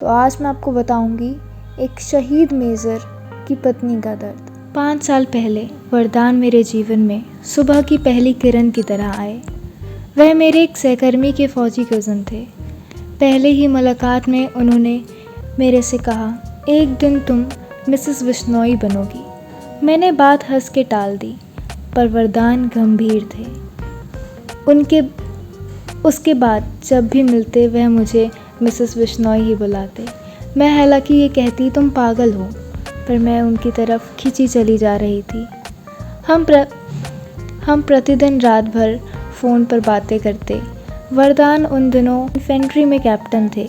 तो आज मैं आपको बताऊंगी एक शहीद मेजर की पत्नी का दर्द। 5 साल पहले वरदान मेरे जीवन में सुबह की पहली किरण की तरह आए। वह मेरे एक सहकर्मी के फौजी कज़न थे। पहले ही मुलाकात में उन्होंने मेरे से कहा, एक दिन तुम मिसेस बिश्नोई बनोगी। मैंने बात हंस के टाल दी, पर वरदान गंभीर थे। उसके बाद जब भी मिलते वह मुझे मिसेस बिश्नोई ही बुलाते। मैं हालांकि ये कहती तुम पागल हो, पर मैं उनकी तरफ खिंची चली जा रही थी। हम प्रतिदिन रात भर फ़ोन पर बातें करते। वरदान उन दिनों इन्फेंट्री में कैप्टन थे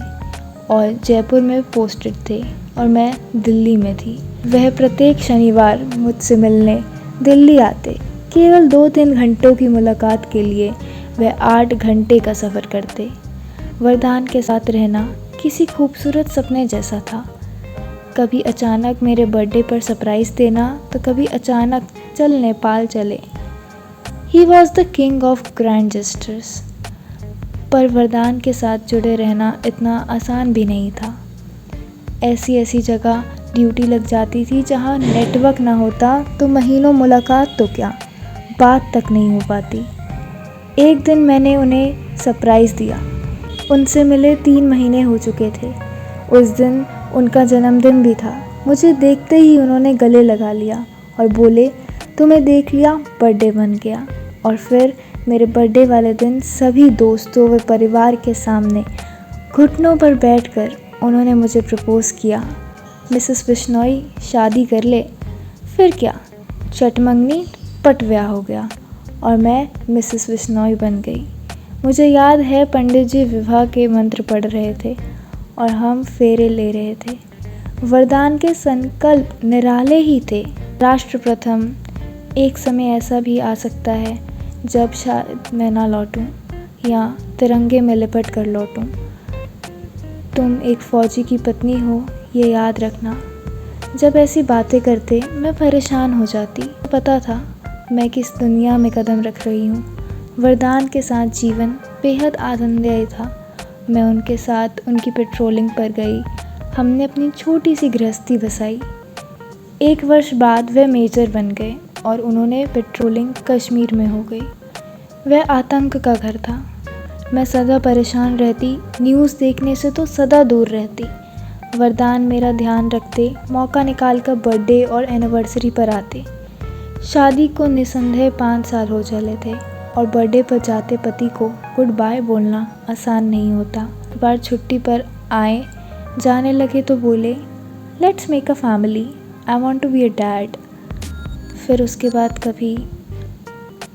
और जयपुर में पोस्टेड थे और मैं दिल्ली में थी। वह प्रत्येक शनिवार मुझसे मिलने दिल्ली आते। केवल 2-3 घंटों की मुलाकात के लिए वह 8 घंटे का सफ़र करते। वरदान के साथ रहना किसी खूबसूरत सपने जैसा था। कभी अचानक मेरे बर्थडे पर सरप्राइज़ देना, तो कभी अचानक चल नेपाल चले। He was the king of grand gestures. पर वरदान के साथ जुड़े रहना इतना आसान भी नहीं था। ऐसी जगह ड्यूटी लग जाती थी जहाँ नेटवर्क ना होता तो महीनों मुलाकात तो क्या, बात तक नहीं हो पाती। एक दिन मैंने उन्हें सरप्राइज़ दिया। उनसे मिले 3 महीने हो चुके थे। उस दिन उनका जन्मदिन भी था। मुझे देखते ही उन्होंने गले लगा लिया और बोले, तुम्हें देख लिया, बर्थडे बन गया। और फिर मेरे बर्थडे वाले दिन सभी दोस्तों व परिवार के सामने घुटनों पर बैठकर उन्होंने मुझे प्रपोज़ किया। मिसेस बिश्नोई, शादी कर ले। फिर क्या, चटमंगनी पट ब्याह हो गया और मैं मिसेस बिश्नोई बन गई। मुझे याद है पंडित जी विवाह के मंत्र पढ़ रहे थे और हम फेरे ले रहे थे। वरदान के संकल्प निराले ही थे। राष्ट्र प्रथम। एक समय ऐसा भी आ सकता है जब शायद मैं ना लौटूं या तिरंगे में लिपट कर लौटूं। तुम एक फ़ौजी की पत्नी हो, ये याद रखना। जब ऐसी बातें करते मैं परेशान हो जाती। पता था मैं किस दुनिया में कदम रख रही हूँ। वरदान के साथ जीवन बेहद आनंदमय था। मैं उनके साथ उनकी पेट्रोलिंग पर गई। हमने अपनी छोटी सी गृहस्थी बसाई। 1 वर्ष बाद वह मेजर बन गए और उन्होंने पेट्रोलिंग कश्मीर में हो गई। वह आतंक का घर था। मैं सदा परेशान रहती, न्यूज़ देखने से तो सदा दूर रहती। वरदान मेरा ध्यान रखते, मौका निकाल कर बर्थडे और एनिवर्सरी पर आते। शादी को निसंदेह 5 साल हो चले थे और बर्थडे पर जाते पति को गुड बाय बोलना आसान नहीं होता। एक बार छुट्टी पर आए, जाने लगे तो बोले, let's make a family, I want to be a dad. फिर उसके बाद कभी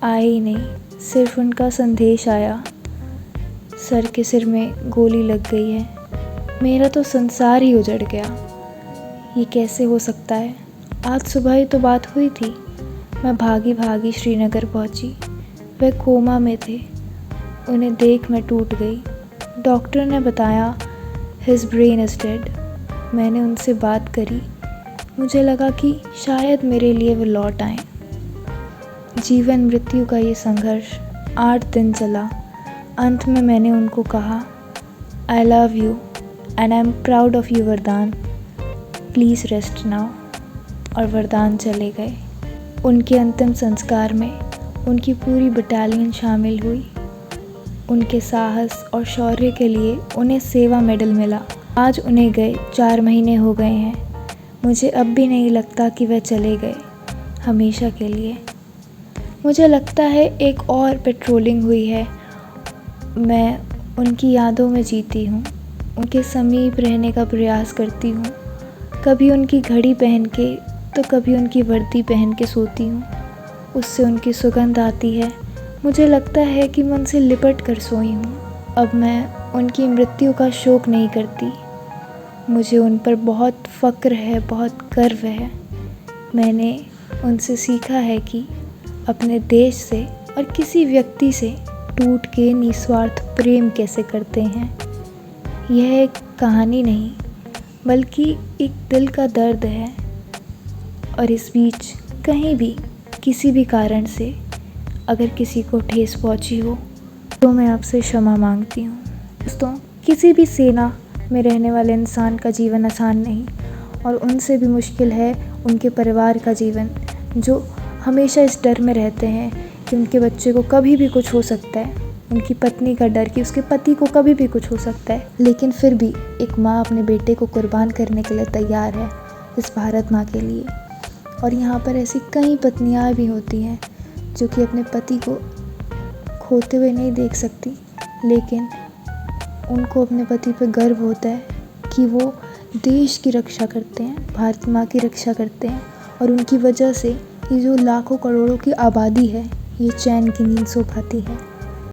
आए ही नहीं। सिर्फ उनका संदेश आया, सर के सिर में गोली लग गई है। मेरा तो संसार ही उजड़ गया। ये कैसे हो सकता है? आज सुबह ही तो बात हुई थी। मैं भागी श्रीनगर पहुंची। वे कोमा में थे। उन्हें देख मैं टूट गई। डॉक्टर ने बताया हिज ब्रेन इज़ डेड। मैंने उनसे बात करी। मुझे लगा कि शायद मेरे लिए वो लौट आए। जीवन मृत्यु का ये संघर्ष 8 दिन चला। अंत में मैंने उनको कहा, I love you and I am proud of you वरदान, प्लीज़ रेस्ट नाउ। और वरदान चले गए। उनके अंतिम संस्कार में उनकी पूरी बटालियन शामिल हुई। उनके साहस और शौर्य के लिए उन्हें सेवा मेडल मिला। आज उन्हें गए 4 महीने हो गए हैं। मुझे अब भी नहीं लगता कि वह चले गए हमेशा के लिए। मुझे लगता है एक और पेट्रोलिंग हुई है। मैं उनकी यादों में जीती हूँ, उनके समीप रहने का प्रयास करती हूँ। कभी उनकी घड़ी पहन के तो कभी उनकी वर्दी पहन के सोती हूँ। उससे उनकी सुगंध आती है। मुझे लगता है कि मैं उनसे लिपट कर सोई हूँ। अब मैं उनकी मृत्यु का शोक नहीं करती। मुझे उन पर बहुत फ़क्र है, बहुत गर्व है। मैंने उनसे सीखा है कि अपने देश से और किसी व्यक्ति से टूट के निस्वार्थ प्रेम कैसे करते हैं। यह एक कहानी नहीं, बल्कि एक दिल का दर्द है। और इस बीच कहीं भी किसी भी कारण से अगर किसी को ठेस पहुंची हो तो मैं आपसे क्षमा मांगती हूँ। दोस्तों, किसी भी सेना में रहने वाले इंसान का जीवन आसान नहीं, और उनसे भी मुश्किल है उनके परिवार का जीवन, जो हमेशा इस डर में रहते हैं कि उनके बच्चे को कभी भी कुछ हो सकता है, उनकी पत्नी का डर कि उसके पति को कभी भी कुछ हो सकता है। लेकिन फिर भी एक माँ अपने बेटे को कुर्बान करने के लिए तैयार है इस भारत माँ के लिए। और यहाँ पर ऐसी कई पत्नियाँ भी होती हैं जो कि अपने पति को खोते हुए नहीं देख सकती, लेकिन उनको अपने पति पर गर्व होता है कि वो देश की रक्षा करते हैं, भारत माँ की रक्षा करते हैं, और उनकी वजह से ये जो लाखों करोड़ों की आबादी है, ये चैन की नींद सो पाती है।